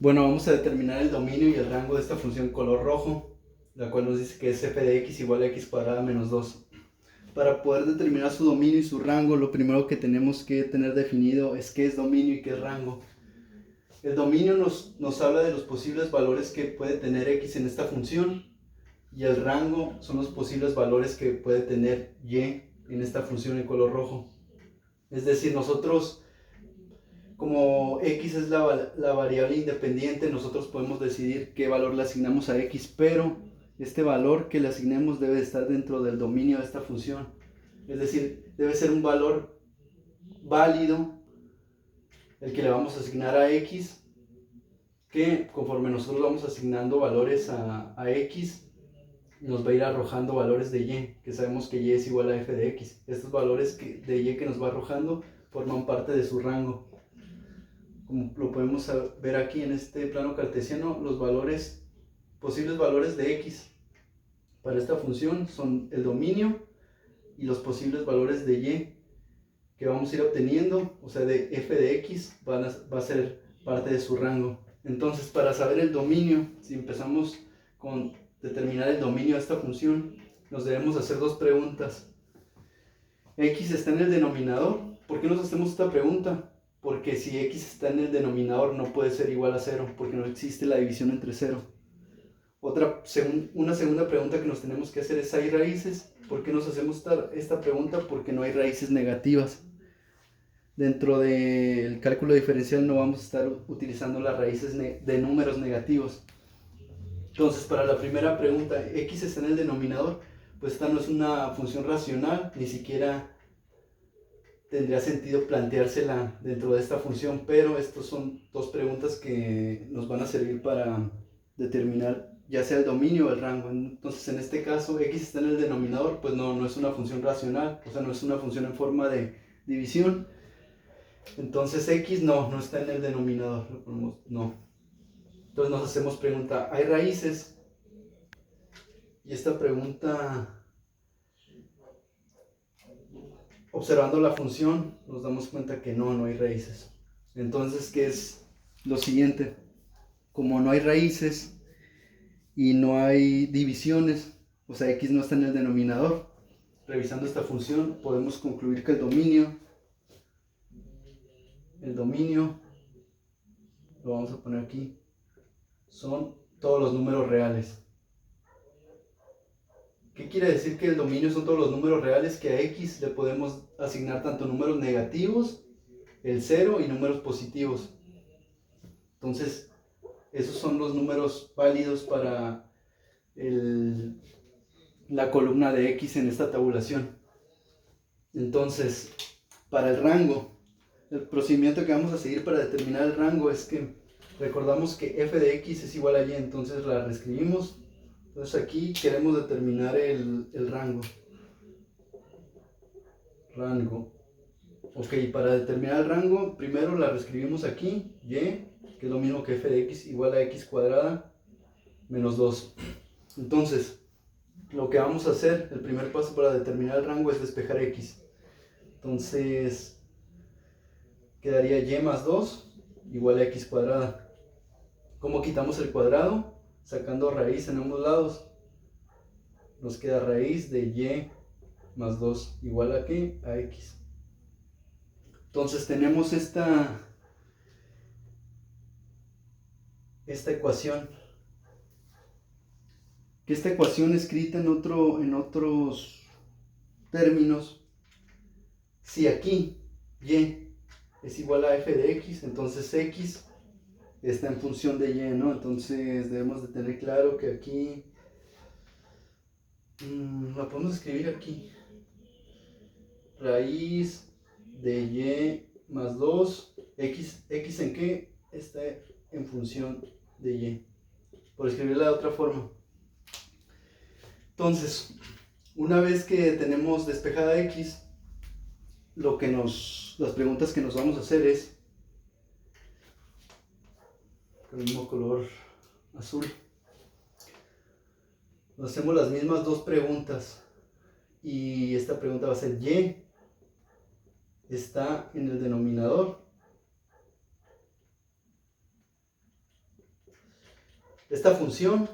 Bueno, vamos a determinar el dominio y el rango de esta función color rojo, la cual nos dice que es f de x igual a x cuadrada menos 2. Para poder determinar su dominio y su rango, lo primero que tenemos que tener definido es qué es dominio y qué es rango. El dominio nos habla de los posibles valores que puede tener x en esta función, y el rango son los posibles valores que puede tener y en esta función en color rojo. Es decir, nosotros, como x es la variable independiente, nosotros podemos decidir qué valor le asignamos a x, pero este valor que le asignemos debe estar dentro del dominio de esta función. Es decir, debe ser un valor válido el que le vamos a asignar a x, que conforme nosotros vamos asignando valores a x, nos va a ir arrojando valores de y, que sabemos que y es igual a f de x. Estos valores de y que nos va arrojando forman parte de su rango. Como lo podemos ver aquí en este plano cartesiano, los posibles valores de x para esta función son el dominio y los posibles valores de y que vamos a ir obteniendo, o sea, de f de x va a ser parte de su rango. Entonces, para saber el dominio, si empezamos con determinar el dominio de esta función, nos debemos hacer dos preguntas. ¿X está en el denominador? ¿Por qué nos hacemos esta pregunta? Porque si x está en el denominador no puede ser igual a 0, porque no existe la división entre 0. Una segunda pregunta que nos tenemos que hacer es, ¿hay raíces? ¿Por qué nos hacemos esta pregunta? Porque no hay raíces negativas. Dentro del cálculo diferencial no vamos a estar utilizando las raíces de números negativos. Entonces, para la primera pregunta, ¿x está en el denominador? Pues esta no es una función racional, ni siquiera tendría sentido planteársela dentro de esta función, pero estas son dos preguntas que nos van a servir para determinar ya sea el dominio o el rango. Entonces, en este caso, x está en el denominador, pues no es una función racional, o sea, no es una función en forma de división. Entonces, x no está en el denominador, lo ponemos no. Entonces nos hacemos pregunta, ¿hay raíces? Y esta pregunta, observando la función, nos damos cuenta que no hay raíces. Entonces, ¿qué es lo siguiente? Como no hay raíces y no hay divisiones, o sea, x no está en el denominador, revisando esta función podemos concluir que el dominio, lo vamos a poner aquí, son todos los números reales. ¿Qué quiere decir que el dominio son todos los números reales? Que a x le podemos asignar tanto números negativos, el 0, y números positivos. Entonces, esos son los números válidos para la columna de x en esta tabulación. Entonces, para el rango, el procedimiento que vamos a seguir para determinar el rango es que recordamos que f de x es igual a y, entonces la reescribimos. Entonces aquí queremos determinar el rango. Ok, para determinar el rango, primero la reescribimos aquí, y, que es lo mismo que f de x igual a x cuadrada menos 2. Entonces, lo que vamos a hacer, el primer paso para determinar el rango es despejar x. Entonces, quedaría y más 2 igual a x cuadrada. ¿Cómo quitamos el cuadrado? Sacando raíz en ambos lados. Nos queda raíz de y más 2 igual a ¿qué? A x. Entonces tenemos esta ecuación. Que esta ecuación escrita en otros términos, si aquí y es igual a f de x, entonces x está en función de y, ¿no? Entonces debemos de tener claro que aquí la podemos escribir aquí. Raíz de y más 2, x en qué está en función de y. Por escribirla de otra forma. Entonces, una vez que tenemos despejada x, las preguntas que nos vamos a hacer es, con el mismo color azul, nos hacemos las mismas dos preguntas, y esta pregunta va a ser, y está en el denominador. Esta función,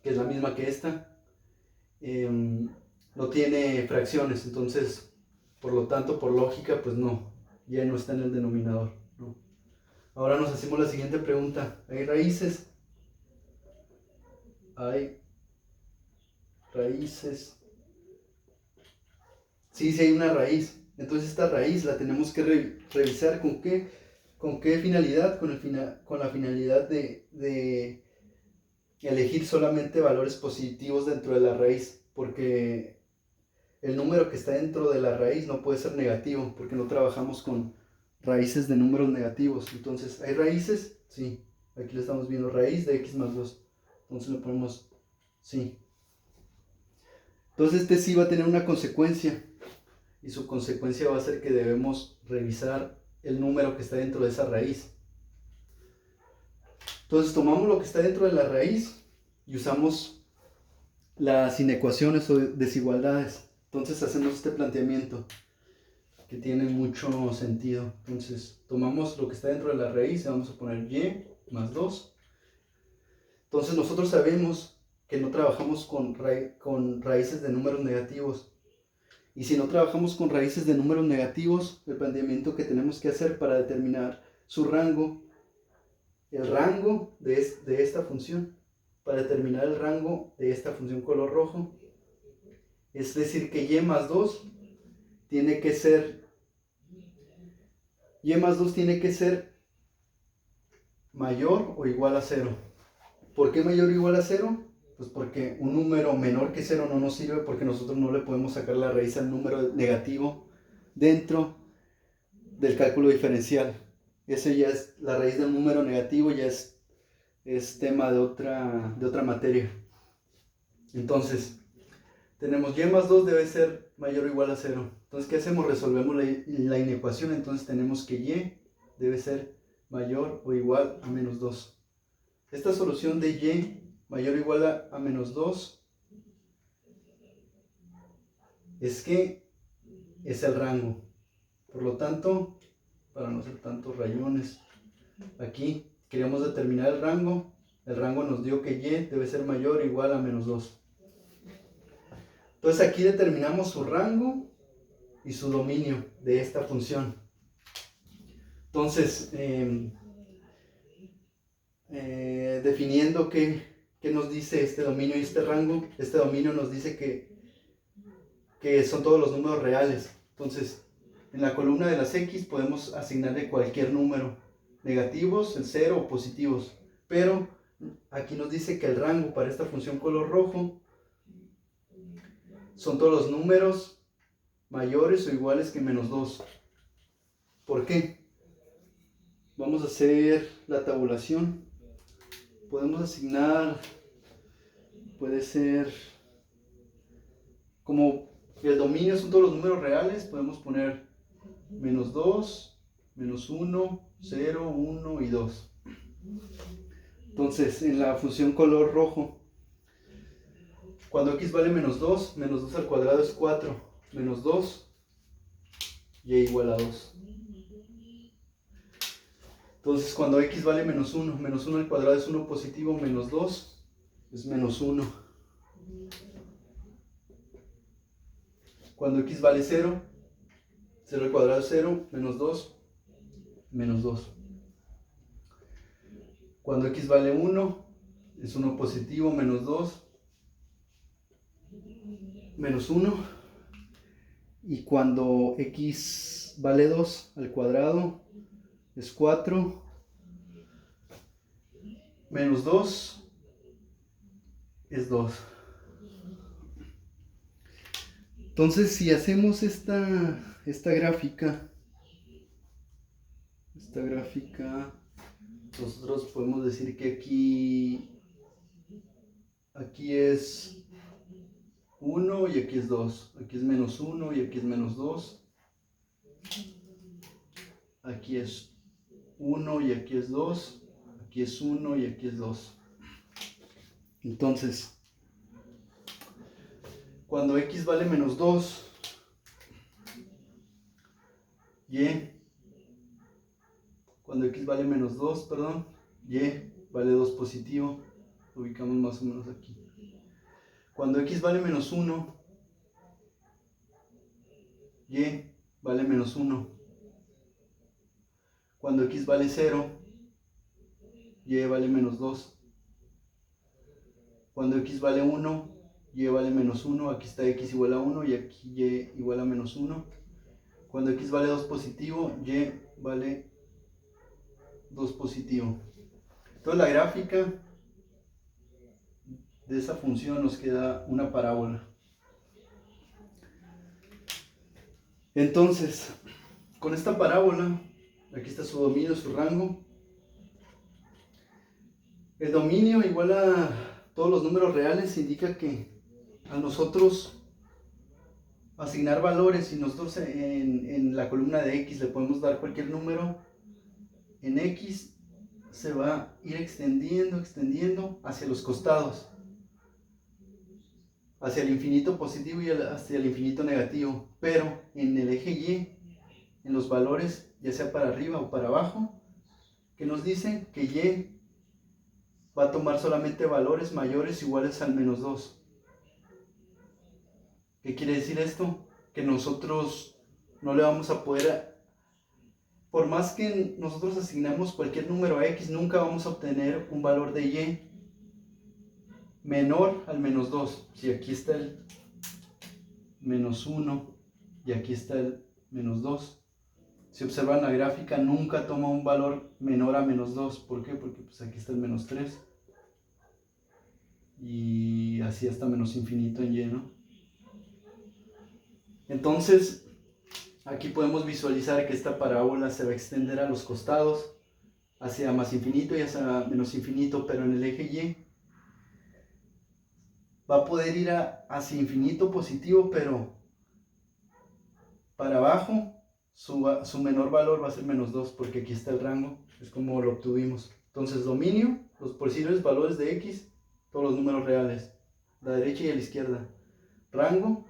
que es la misma que esta, no tiene fracciones, entonces, por lo tanto, por lógica, pues no, ya no está en el denominador, ¿no? Ahora nos hacemos la siguiente pregunta. ¿Hay raíces? Hay raíces. Sí, sí hay una raíz. Entonces esta raíz la tenemos que revisar ¿con qué? ¿Con qué finalidad? Con la finalidad de elegir solamente valores positivos dentro de la raíz, porque el número que está dentro de la raíz no puede ser negativo, porque no trabajamos con raíces de números negativos. Entonces, ¿hay raíces? Sí. Aquí lo estamos viendo, raíz de x más 2. Entonces le ponemos sí. Entonces este sí va a tener una consecuencia, y su consecuencia va a ser que debemos revisar el número que está dentro de esa raíz. Entonces tomamos lo que está dentro de la raíz y usamos las inecuaciones o desigualdades. Entonces hacemos este planteamiento que tiene mucho sentido. Entonces tomamos lo que está dentro de la raíz y vamos a poner y más 2. Entonces nosotros sabemos que no trabajamos con raíces de números negativos. Y si no trabajamos con raíces de números negativos, el planteamiento que tenemos que hacer para determinar su rango, el rango de esta función, para determinar el rango de esta función color rojo, es decir que y más 2 tiene que ser, mayor o igual a 0. ¿Por qué mayor o igual a 0? Pues porque un número menor que 0 no nos sirve, porque nosotros no le podemos sacar la raíz al número negativo dentro del cálculo diferencial. Ese ya es la raíz del número negativo, ya es tema de otra materia. Entonces, tenemos y más 2 debe ser mayor o igual a 0. Entonces, ¿qué hacemos? Resolvemos la inecuación. Entonces tenemos que y debe ser mayor o igual a menos 2. Esta solución de y mayor o igual a menos 2 es que es el rango. Por lo tanto, para no hacer tantos rayones, aquí queríamos determinar el rango. El rango nos dio que y debe ser mayor o igual a menos 2. Entonces aquí determinamos su rango y su dominio de esta función. Entonces, definiendo qué nos dice este dominio y este rango, este dominio nos dice que son todos los números reales. Entonces, en la columna de las x podemos asignarle cualquier número, negativos, el 0 o positivos. Pero aquí nos dice que el rango para esta función color rojo son todos los números mayores o iguales que menos 2. ¿Por qué? Vamos a hacer la tabulación. Podemos asignar, puede ser, como el dominio son todos los números reales, podemos poner menos 2, menos 1, 0, 1 y 2. Entonces, en la función color rojo, cuando x vale menos 2 al cuadrado es 4, menos 2, y igual a 2. Entonces, cuando x vale menos 1 al cuadrado es 1 positivo, menos 2 es menos 1. Cuando x vale 0 al cuadrado es 0, menos 2, menos 2. Cuando x vale 1, es 1 positivo, menos 2, menos 1. Y cuando x vale 2 al cuadrado, es 4, menos 2, es 2. Entonces, si hacemos esta gráfica, nosotros podemos decir que aquí es 1 y aquí es 2. Aquí es menos 1 y aquí es menos 2. Aquí es 1 y aquí es 2. Aquí es 1 y aquí es 2. Entonces, cuando x vale menos 2, cuando x vale menos 2, y vale 2 positivo, Lo ubicamos más o menos aquí. Cuando x vale menos 1, y vale menos 1. Cuando x vale 0, y vale menos 2. Cuando x vale 1, y vale menos 1. Aquí está x igual a 1 y aquí y igual a menos 1. Cuando x vale 2 positivo, y vale 2 positivo. Entonces la gráfica de esa función nos queda una parábola. Entonces, con esta parábola, aquí está su dominio, su rango. El dominio igual a todos los números reales indica que a nosotros asignar valores, y nosotros en la columna de x le podemos dar cualquier número, en x se va a ir extendiendo hacia los costados, hacia el infinito positivo y hacia el infinito negativo. Pero en el eje y, en los valores, ya sea para arriba o para abajo, que nos dicen que y va a tomar solamente valores mayores o iguales al menos 2. ¿Qué quiere decir esto? Que nosotros no le vamos a poder, por más que nosotros asignamos cualquier número a x, nunca vamos a obtener un valor de y menor al menos 2. Si aquí está el menos 1 y aquí está el menos 2. Si observan la gráfica, nunca toma un valor menor a menos 2. ¿Por qué? Porque pues aquí está el menos 3. Y así hasta menos infinito en y, ¿no? Entonces, aquí podemos visualizar que esta parábola se va a extender a los costados, hacia más infinito y hacia menos infinito, pero en el eje y va a poder ir hacia infinito positivo, pero para abajo su menor valor va a ser menos 2, porque aquí está el rango, es como lo obtuvimos. Entonces, dominio, los posibles valores de x, todos los números reales, la derecha y a la izquierda. Rango,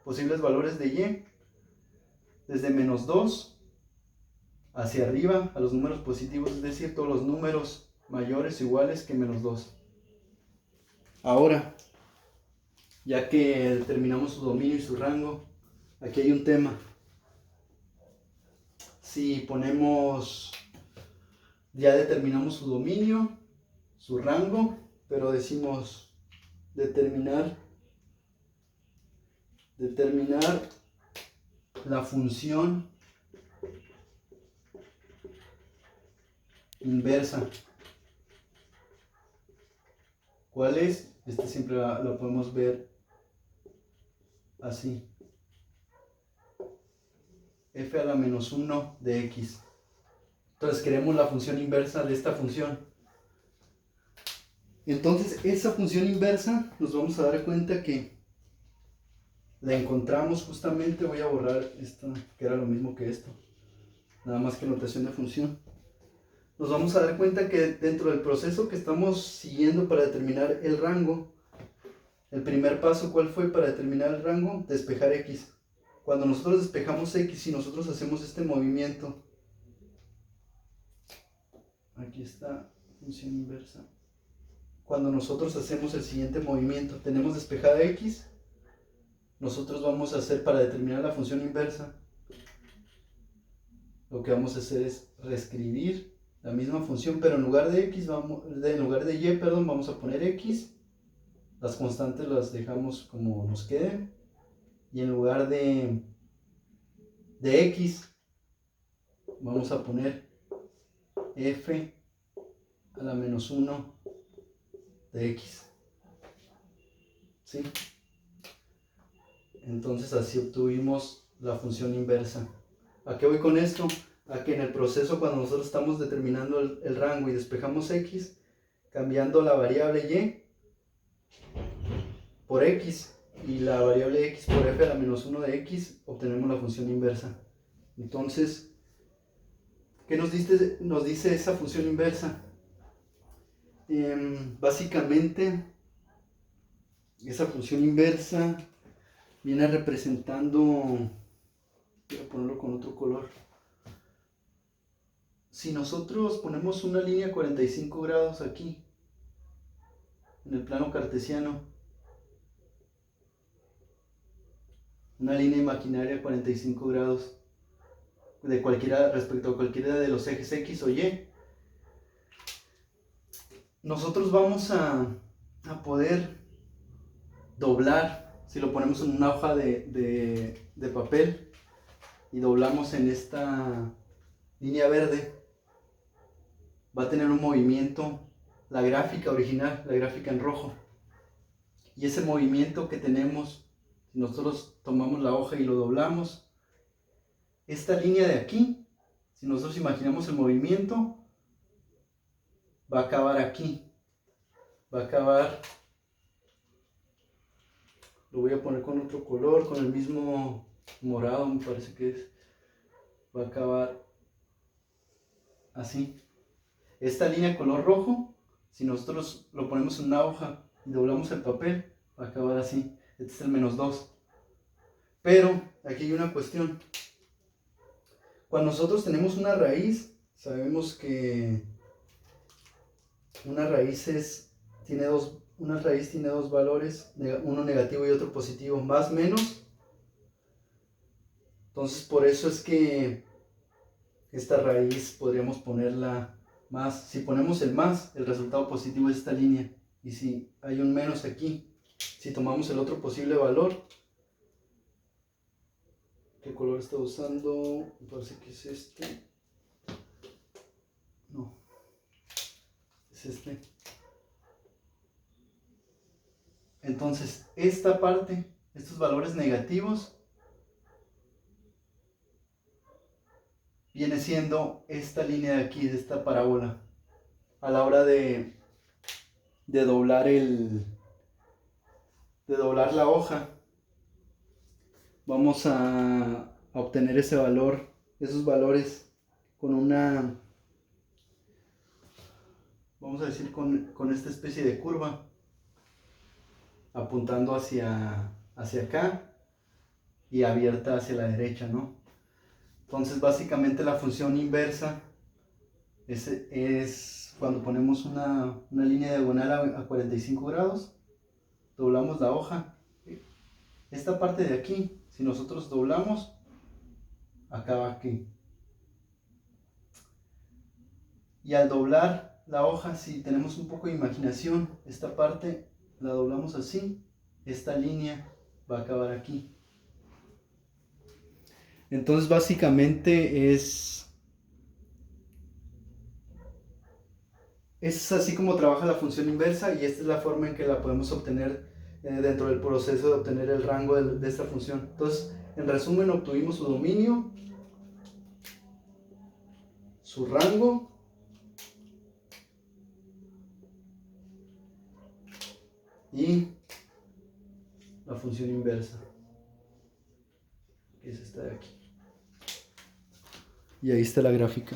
posibles valores de y, desde menos 2 hacia arriba a los números positivos, es decir, todos los números mayores o iguales que menos 2. Ahora, ya que determinamos su dominio y su rango, aquí hay un tema. Si ponemos, ya determinamos su dominio, su rango, pero decimos determinar la función inversa. ¿Cuál es? Siempre la podemos ver así. F a la menos 1 de x. Entonces queremos la función inversa de esta función. Entonces esa función inversa nos vamos a dar cuenta que la encontramos justamente, voy a borrar esto que era lo mismo que esto, nada más que notación de función. Nos vamos a dar cuenta que dentro del proceso que estamos siguiendo para determinar el rango, el primer paso, ¿cuál fue para determinar el rango? Despejar x. Cuando nosotros despejamos x y nosotros hacemos este movimiento, aquí está función inversa. Cuando nosotros hacemos el siguiente movimiento, tenemos despejada x, nosotros vamos a hacer para determinar la función inversa, lo que vamos a hacer es reescribir la misma función, pero en lugar de x, en lugar de y, vamos a poner x, las constantes las dejamos como nos queden, y en lugar de x, vamos a poner f a la menos 1 de x. ¿Sí? Entonces así obtuvimos la función inversa. ¿A qué voy con esto? A que en el proceso, cuando nosotros estamos determinando el rango y despejamos x, cambiando la variable y por x y la variable x por f a la menos 1 de x, obtenemos la función inversa. Entonces, ¿qué nos dice esa función inversa? Básicamente, esa función inversa viene representando, voy a ponerlo con otro color. Si nosotros ponemos una línea 45 grados aquí, en el plano cartesiano, una línea imaginaria a 45 grados de cualquiera, respecto a cualquiera de los ejes X o Y. Nosotros vamos a poder doblar, si lo ponemos en una hoja de papel y doblamos en esta línea verde, va a tener un movimiento, la gráfica original, la gráfica en rojo. Y ese movimiento que tenemos, si nosotros tomamos la hoja y lo doblamos, esta línea de aquí, si nosotros imaginamos el movimiento, va a acabar aquí. Va a acabar, lo voy a poner con otro color, con el mismo morado, me parece que es. Va a acabar así. Esta línea color rojo, si nosotros lo ponemos en una hoja y doblamos el papel, va a acabar así. Este es el -2. Pero aquí hay una cuestión. Cuando nosotros tenemos una raíz, sabemos que una raíz tiene dos valores, uno negativo y otro positivo, más menos. Entonces por eso es que esta raíz podríamos ponerla más. Si ponemos el más, el resultado positivo es esta línea. Y si hay un menos aquí, si tomamos el otro posible valor, ¿qué color está usando? Me parece que es este. No, es este. Entonces, esta parte, estos valores negativos, viene siendo esta línea de aquí, de esta parábola. A la hora de doblar la hoja, vamos a obtener ese valor, esos valores con una, vamos a decir, con esta especie de curva, apuntando hacia acá y abierta hacia la derecha, ¿no? Entonces básicamente la función inversa es cuando ponemos una línea diagonal a 45 grados, doblamos la hoja. Esta parte de aquí, si nosotros doblamos, acaba aquí. Y al doblar la hoja, si tenemos un poco de imaginación, esta parte la doblamos así, esta línea va a acabar aquí. Entonces básicamente es así como trabaja la función inversa, y esta es la forma en que la podemos obtener dentro del proceso de obtener el rango de esta función. Entonces, en resumen, obtuvimos su dominio, su rango y la función inversa, que es esta de aquí. Y ahí está la gráfica.